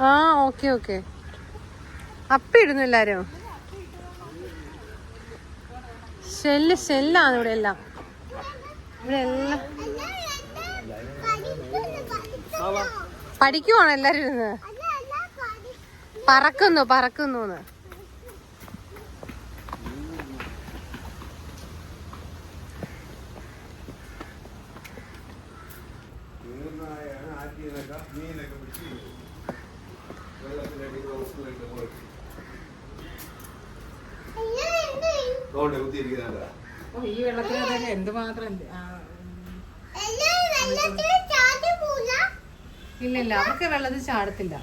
ആ okay okay. അപ്പിടുന്നു എല്ലാരും. ഷെല്ലാണ് ഇവിടെ എല്ലാം. ഇവിടെ എല്ലാം പഠിക്കുവാണ് എല്ലാരും ഇരുന്ന്. പറക്കുന്നു. ഈ വെള്ളത്തിനകത്തൊക്കെ എന്തുമാത്രം. ഇല്ല അവർക്ക് വെള്ളത്തിൽ ചാടത്തില്ല.